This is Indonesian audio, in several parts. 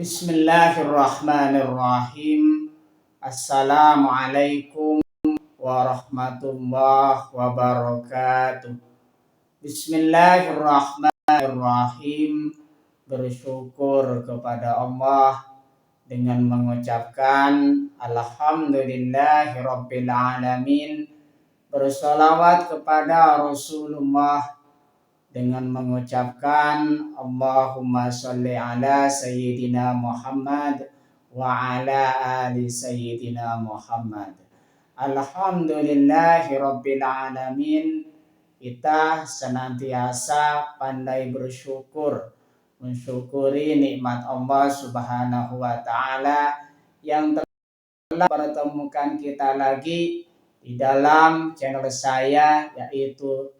Bismillahirrahmanirrahim. Assalamualaikum warahmatullahi wabarakatuh. Bismillahirrahmanirrahim. Bersyukur kepada Allah dengan mengucapkan Alhamdulillahirabbil alamin. Bersolawat kepada Rasulullah dengan mengucapkan Allahumma sholli ala Sayyidina Muhammad wa ala ali Sayyidina Muhammad. Alhamdulillahi Rabbil Alamin. Kita senantiasa pandai bersyukur, mensyukuri nikmat Allah Subhanahu wa Ta'ala yang telah pertemukan kita lagi di dalam channel saya, yaitu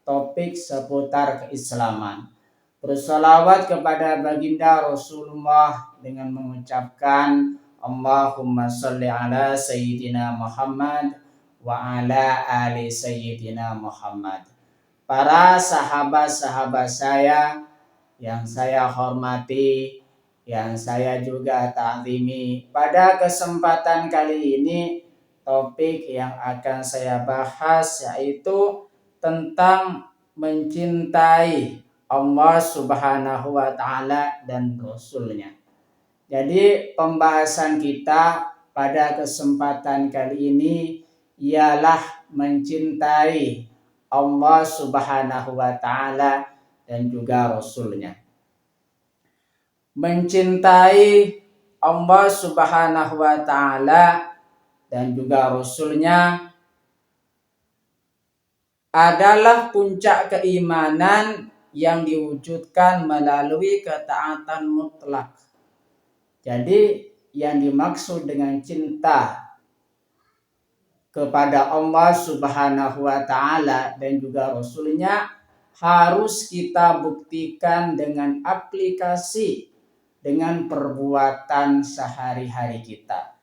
topik seputar keislaman. Bersolawat kepada baginda Rasulullah dengan mengucapkan Allahumma sholli ala Sayyidina Muhammad wa ala ali Sayyidina Muhammad. Para sahabat-sahabat saya yang saya hormati, yang saya juga ta'zimi, pada kesempatan kali ini topik yang akan saya bahas yaitu tentang mencintai Allah Subhanahu wa Ta'ala dan Rasulnya. Jadi pembahasan kita pada kesempatan kali ini ialah mencintai Allah Subhanahu wa Ta'ala dan juga Rasulnya. Mencintai Allah Subhanahu wa Ta'ala dan juga Rasulnya adalah puncak keimanan yang diwujudkan melalui ketaatan mutlak. Jadi yang dimaksud dengan cinta kepada Allah Subhanahu wa Ta'ala dan juga Rasulnya harus kita buktikan dengan aplikasi, dengan perbuatan sehari-hari kita.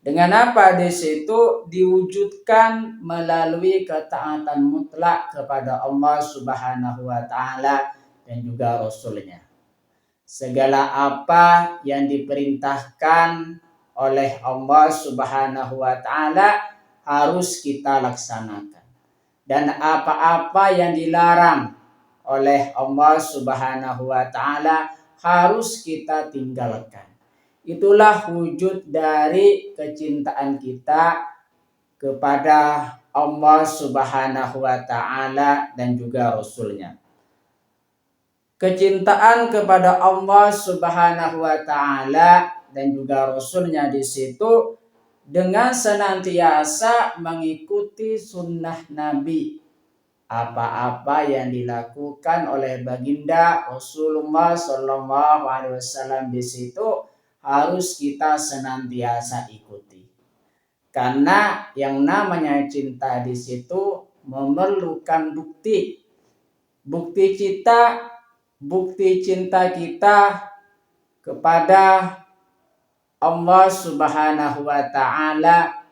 Dengan apa? Di situ diwujudkan melalui ketaatan mutlak kepada Allah Subhanahu wa Ta'ala dan juga Rasulnya. Segala apa yang diperintahkan oleh Allah Subhanahu wa Ta'ala harus kita laksanakan. Dan apa-apa yang dilarang oleh Allah Subhanahu wa Ta'ala harus kita tinggalkan. Itulah wujud dari kecintaan kita kepada Allah Subhanahu wa Ta'ala dan juga Rasulnya. Kecintaan kepada Allah Subhanahu wa Ta'ala dan juga Rasulnya di situ dengan senantiasa mengikuti sunnah Nabi. Apa-apa yang dilakukan oleh baginda Rasulullah SAW di situ harus kita senantiasa ikuti. Karena yang namanya cinta di situ memerlukan bukti. Bukti cinta kita kepada Allah Subhanahu wa Ta'ala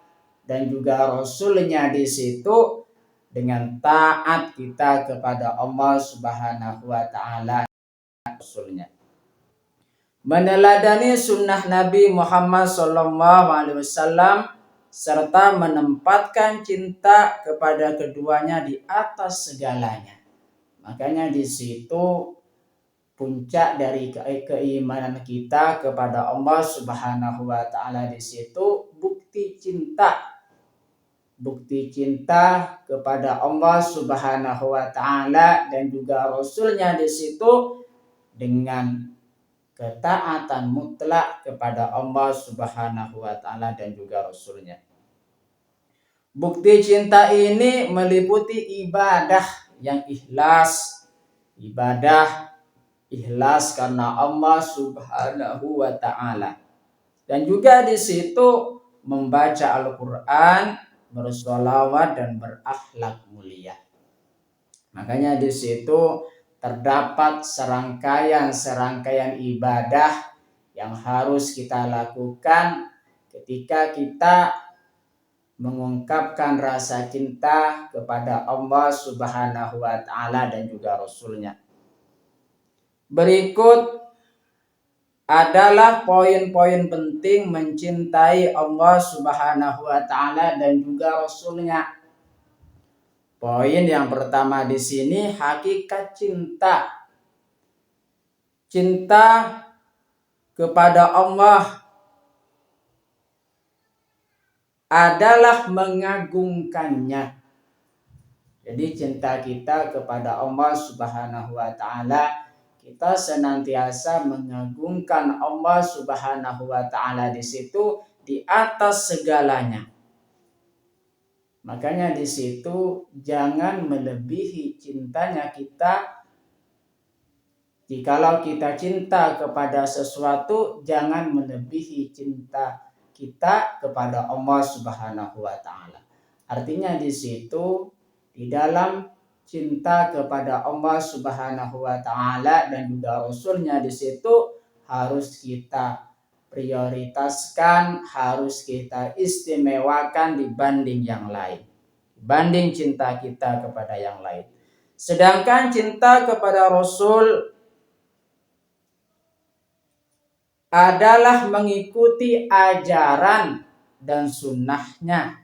dan juga Rasulnya di situ dengan taat kita kepada Allah Subhanahu wa Ta'ala dan Rasulnya. Meneladani sunnah Nabi Muhammad SAW serta menempatkan cinta kepada keduanya di atas segalanya. Makanya di situ puncak dari keimanan kita kepada Allah Subhanahu wa Ta'ala di situ bukti cinta kepada Allah Subhanahu wa Ta'ala dan juga Rasulnya di situ dengan ketaatan mutlak kepada Allah Subhanahu wa Ta'ala dan juga Rasulnya. Bukti cinta ini meliputi ibadah yang ikhlas. Ibadah ikhlas karena Allah Subhanahu wa Ta'ala. Dan juga di situ membaca Al-Quran, bersolawat dan berakhlak mulia. Makanya di situ terdapat serangkaian ibadah yang harus kita lakukan ketika kita mengungkapkan rasa cinta kepada Allah Subhanahu wa Ta'ala dan juga Rasulnya. Berikut adalah poin-poin penting mencintai Allah Subhanahu wa taala dan juga Rasulnya. Poin yang pertama di sini hakikat cinta. Cinta kepada Allah adalah mengagungkannya. Jadi cinta kita kepada Allah Subhanahu wa taala, kita senantiasa mengagungkan Allah Subhanahu wa taala di situ di atas segalanya. Makanya di situ jangan melebihi cintanya kita. Jikalau kita cinta kepada sesuatu, jangan melebihi cinta kita kepada Allah Subhanahu wa taala. Artinya di situ di dalam cinta kepada Allah Subhanahu wa taala dan juga Rasulnya di situ harus kita prioritaskan, harus kita istimewakan dibanding yang lain. Dibanding cinta kita kepada yang lain. Sedangkan cinta kepada Rasul adalah mengikuti ajaran dan sunnahnya.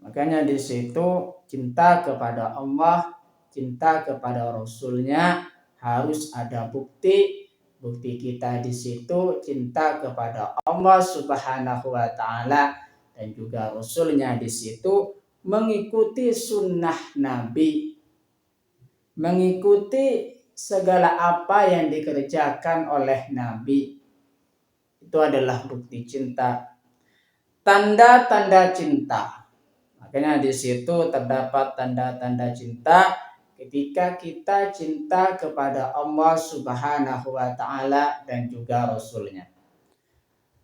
Makanya di situ cinta kepada Allah, cinta kepada Rasulnya harus ada bukti. Bukti kita di situ cinta kepada Allah Subhanahu wa taala dan juga Rasulnya di situ mengikuti sunnah Nabi, mengikuti segala apa yang dikerjakan oleh Nabi. Itu adalah bukti cinta. Tanda-tanda cinta. Makanya di situ terdapat tanda-tanda cinta ketika kita cinta kepada Allah Subhanahu wa taala dan juga Rasulnya.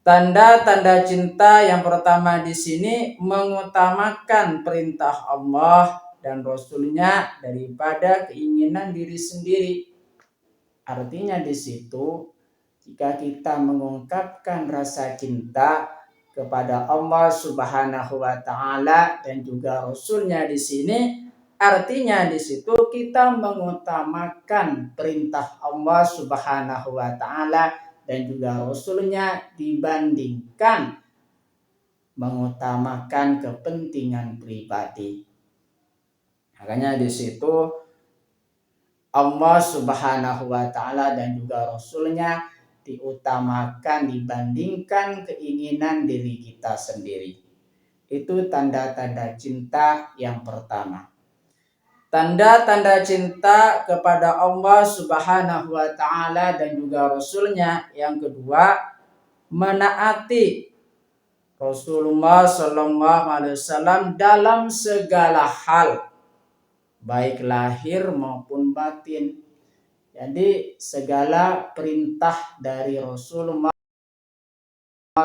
Tanda-tanda cinta yang pertama di sini mengutamakan perintah Allah dan Rasulnya daripada keinginan diri sendiri. Artinya di situ jika kita mengungkapkan rasa cinta kepada Allah Subhanahu wa taala dan juga Rasulnya di sini, artinya di situ kita mengutamakan perintah Allah Subhanahu wa taala dan juga Rasulnya dibandingkan mengutamakan kepentingan pribadi. Makanya di situ Allah Subhanahu wa taala dan juga Rasulnya diutamakan dibandingkan keinginan diri kita sendiri. Itu tanda-tanda cinta yang pertama. Tanda-tanda cinta kepada Allah Subhanahu wa taala dan juga Rasulnya yang kedua, menaati Rasulullah Sallallahu Alaihi Wasallam dalam segala hal, baik lahir maupun batin. Jadi segala perintah dari Rasulullah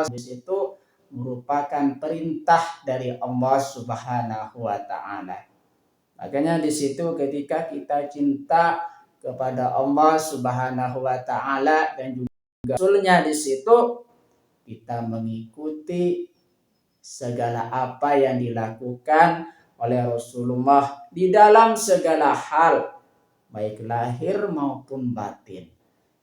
di situ merupakan perintah dari Allah Subhanahu wa taala. Makanya di situ ketika kita cinta kepada Allah Subhanahu wa taala dan juga Rasulnya di situ kita mengikuti segala apa yang dilakukan oleh Rasulullah di dalam segala hal, baik lahir maupun batin.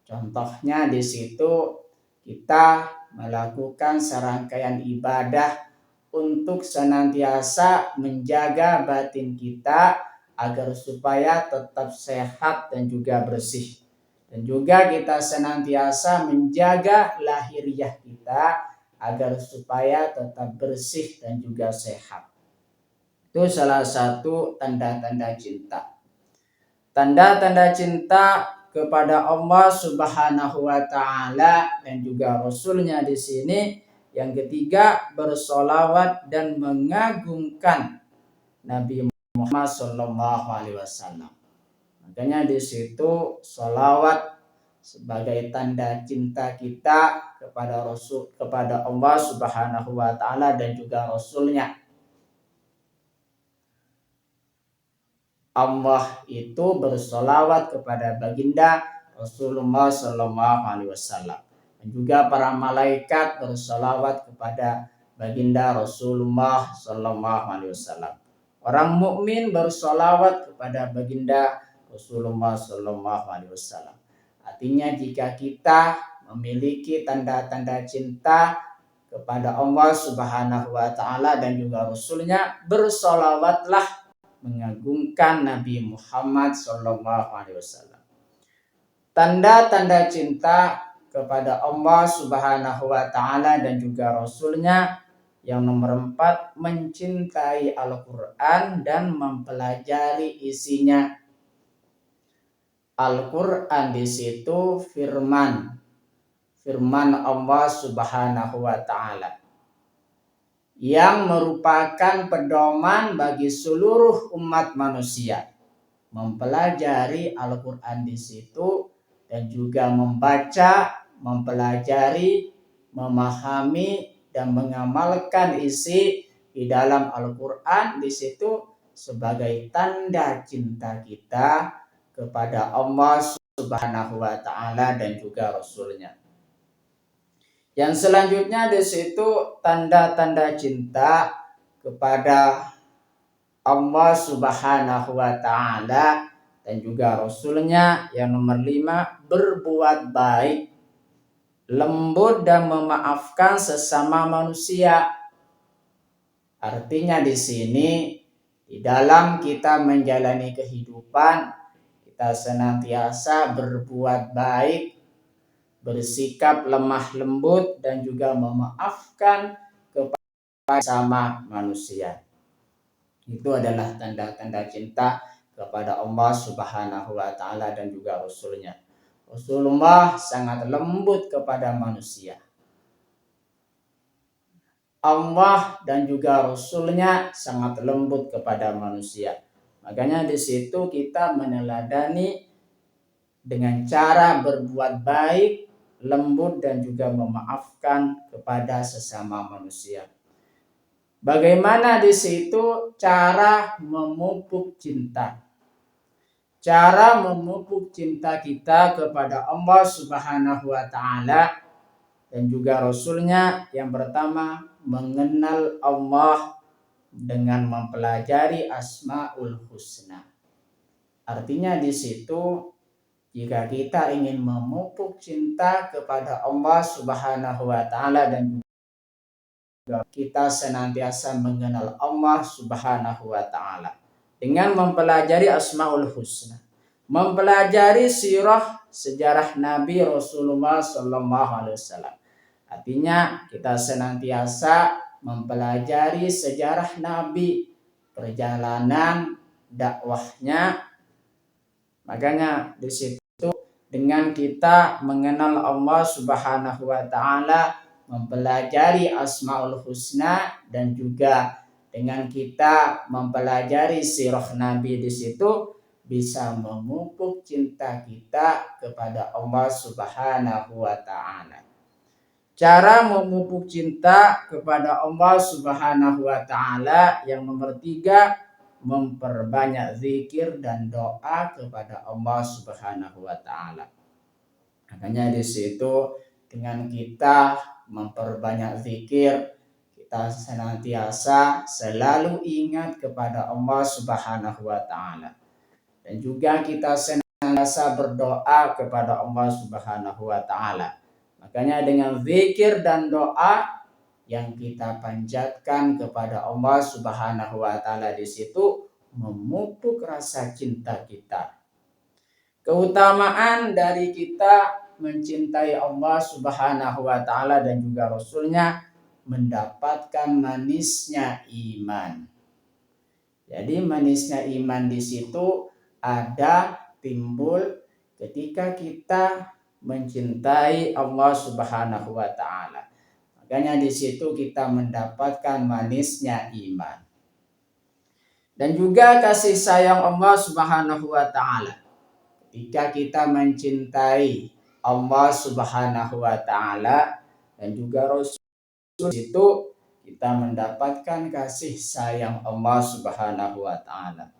Contohnya di situ kita melakukan serangkaian ibadah untuk senantiasa menjaga batin kita agar supaya tetap sehat dan juga bersih. Dan juga kita senantiasa menjaga lahiriah kita agar supaya tetap bersih dan juga sehat. Itu salah satu tanda-tanda cinta. Tanda-tanda cinta kepada Allah Subhanahu wa taala dan juga Rasulnya di sini yang ketiga, bersolawat dan mengagungkan Nabi Muhammad Sallallahu Alaihi Wasallam. Makanya di situ solawat sebagai tanda cinta kita kepada Rasul, kepada Allah Subhanahu wa taala dan juga Rasulnya. Allah itu bersolawat kepada baginda Rasulullah Sallallahu Alaihi Wasallam. Dan juga para malaikat bersolawat kepada baginda Rasulullah Sallallahu Alaihi Wasallam. Orang mukmin bersolawat kepada baginda Rasulullah Sallallahu Alaihi Wasallam. Artinya jika kita memiliki tanda-tanda cinta kepada Allah Subhanahu wa taala dan juga Rasulnya, bersolawatlah mengagungkan Nabi Muhammad sallallahu alaihi wasallam. Tanda-tanda cinta kepada Allah Subhanahu wa taala dan juga Rasulnya yang nomor 4, mencintai Al-Quran dan mempelajari isinya. Al-Quran di situ firman Allah Subhanahu wa taala yang merupakan pedoman bagi seluruh umat manusia. Mempelajari Al-Quran di situ dan juga membaca, mempelajari, memahami dan mengamalkan isi di dalam Al-Quran di situ sebagai tanda cinta kita kepada Allah Subhanahu wa taala dan juga Rasulnya. Yang selanjutnya di situ tanda-tanda cinta kepada Allah Subhanahu wa taala dan juga Rasulnya. Yang nomor 5, berbuat baik, lembut dan memaafkan sesama manusia. Artinya di sini di dalam kita menjalani kehidupan, kita senantiasa berbuat baik, bersikap lemah lembut dan juga memaafkan kepada sesama manusia. Itu adalah tanda-tanda cinta kepada Allah Subhanahu wa taala dan juga Rasulnya. Rasulullah sangat lembut kepada manusia. Allah dan juga Rasulnya sangat lembut kepada manusia. Makanya di situ kita meneladani dengan cara berbuat baik, lembut dan juga memaafkan kepada sesama manusia. Bagaimana di situ cara memupuk cinta? Cara memupuk cinta kita kepada Allah Subhanahu wa taala dan juga Rasulnya, yang pertama mengenal Allah dengan mempelajari Asmaul Husna. Artinya di situ jika kita ingin memupuk cinta kepada Allah Subhanahu wa taala dan kita senantiasa mengenal Allah Subhanahu wa taala dengan mempelajari Asmaul Husna, mempelajari sirah sejarah Nabi Rasulullah sallallahu alaihi wasallam. Artinya kita senantiasa mempelajari sejarah Nabi, perjalanan dakwahnya. Makanya di situ dengan kita mengenal Allah Subhanahu wa taala, mempelajari Asmaul Husna dan juga dengan kita mempelajari sirah Nabi di situ bisa memupuk cinta kita kepada Allah Subhanahu wa taala. Cara memupuk cinta kepada Allah Subhanahu wa taala yang nomor 3, memperbanyak zikir dan doa kepada Allah Subhanahu wa taala. Makanya di situ dengan kita memperbanyak zikir, kita senantiasa selalu ingat kepada Allah Subhanahu wa taala. Dan juga kita senantiasa berdoa kepada Allah Subhanahu wa taala. Makanya dengan zikir dan doa yang kita panjatkan kepada Allah Subhanahu wa taala di situ memupuk rasa cinta kita. Keutamaan dari kita mencintai Allah Subhanahu wa taala dan juga Rasulnya, mendapatkan manisnya iman. Jadi manisnya iman di situ ada timbul ketika kita mencintai Allah Subhanahu wa taala. Makanya di situ kita mendapatkan manisnya iman. Dan juga kasih sayang Allah Subhanahu wa taala. Ketika kita mencintai Allah Subhanahu wa taala dan juga Rasul itu, kita mendapatkan kasih sayang Allah Subhanahu wa taala.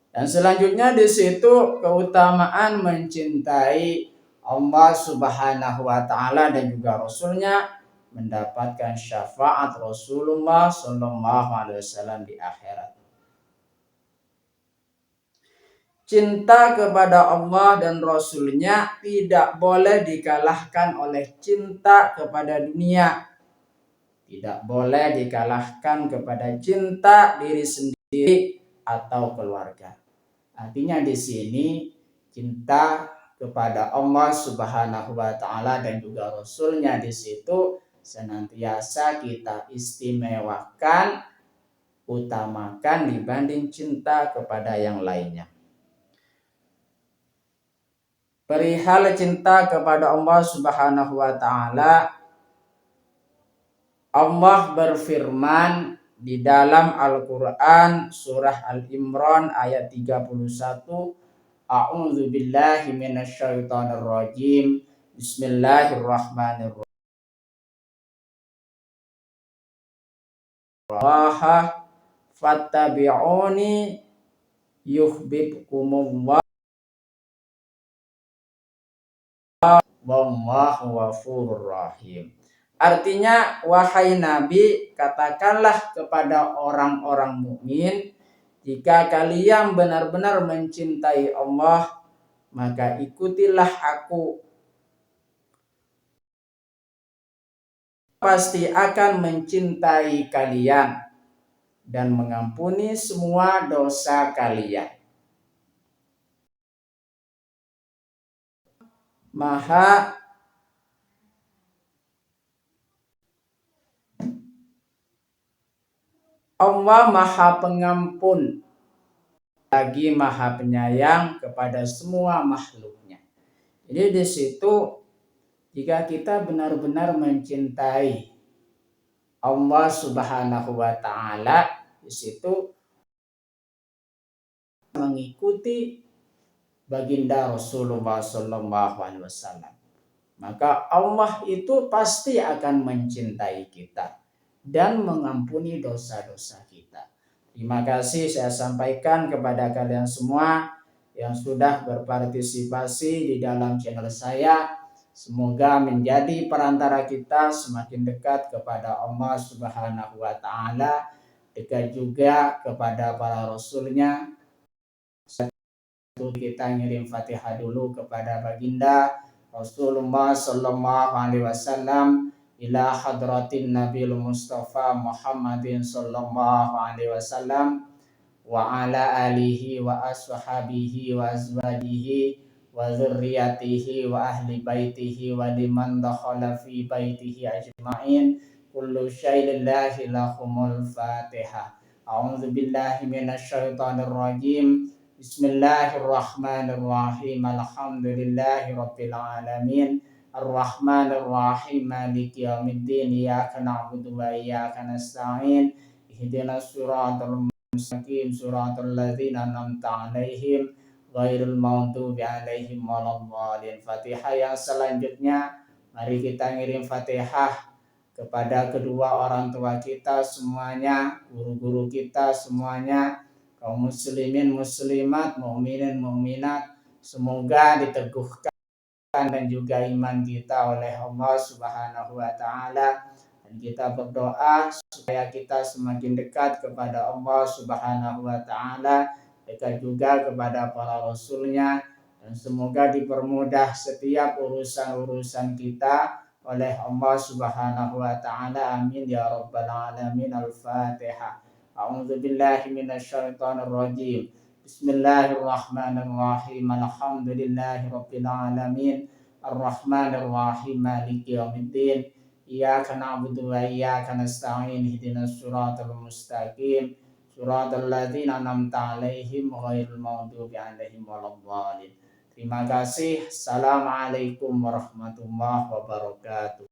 Dan selanjutnya di situ keutamaan mencintai Allah Subhanahu wa taala dan juga Rasulnya, mendapatkan syafaat Rasulullah sallallahu alaihi wasallam di akhirat. Cinta kepada Allah dan Rasul-Nya tidak boleh dikalahkan oleh cinta kepada dunia. Tidak boleh dikalahkan kepada cinta diri sendiri atau keluarga. Artinya di sini cinta kepada Allah Subhanahu wa taala dan juga Rasul-Nya di situ senantiasa kita istimewakan, utamakan dibanding cinta kepada yang lainnya. Perihal cinta kepada Allah Subhanahu wa taala, Allah berfirman di dalam Al-Qur'an surah Al-Imran ayat 31, A'udzu billahi minasyaitonir rajim. Bismillahirrahmanirrahim. Fattabi'uni yuhibbukumullah wallahu ghafurur rahim. Artinya, wahai Nabi, katakanlah kepada orang-orang mukmin, jika kalian benar-benar mencintai Allah, maka ikutilah aku. Pasti akan mencintai kalian dan mengampuni semua dosa kalian. Allah Maha Pengampun lagi Maha Penyayang kepada semua makhluknya. Jadi di situ jika kita benar-benar mencintai Allah Subhanahu wa taala, di situ mengikuti baginda Rasulullah sallallahu alaihi wasallam, maka Allah itu pasti akan mencintai kita dan mengampuni dosa-dosa kita. Terima kasih saya sampaikan kepada kalian semua yang sudah berpartisipasi di dalam channel saya. Semoga menjadi perantara kita semakin dekat kepada Allah Subhanahu wa taala, dekat juga kepada para rasulnya. Kita ngirim Fatihah dulu kepada baginda Rasulullah sallallahu alaihi wasallam, ila hadratin Nabil Mustafa Muhammadin sallallahu alaihi wasallam wa ala alihi wa ashabihi wa azwajihi wa dzurriyyatihi wa ahli baitihi wa liman dakhala fi baitihi ajma'in. Kullu syai'in lillahi lahumul Fatihah. A'udzu billahi minasyaitonir rajim. Bismillahirrahmanirrahim. Alhamdulillahi rabbil alamin. Ar-Rahmanir-Rahim. Maliki yaumiddin. Iyyaka na'budu wa iyyaka nasta'in. Ihdinas siratal mustaqim. Siratal ladzina an'amta 'alaihim ghairil maghdubi 'alaihim waladdallin. Fatihah yang selanjutnya, mari kita ngirim Fatihah kepada kedua orang tua kita semuanya, guru-guru kita semuanya, kaum muslimin muslimat, mukminin mukminat, semoga diteguhkan dan juga iman kita oleh Allah Subhanahu wa taala, dan kita berdoa supaya kita semakin dekat kepada Allah Subhanahu wa taala, dekat juga kepada para rasulnya, dan semoga dipermudah setiap urusan-urusan kita oleh Allah Subhanahu wa taala. Amin ya rabbal alamin. Al-Fatihah. A'udzu billahi minasyaitonir rajim. Bismillahirrahmanirrahim. Alhamdulillahi rabbil alamin. Ar-Rahmanir Rahim. Maliki yaumiddin. Iyyaka na'budu wa iyyaka nasta'in. Ihdinas siratal mustaqim. Siratal ladzina an'amta 'alaihim ghairil maghdubi 'alaihim waladdallin. Terima kasih. Assalamualaikum warahmatullahi wabarakatuh.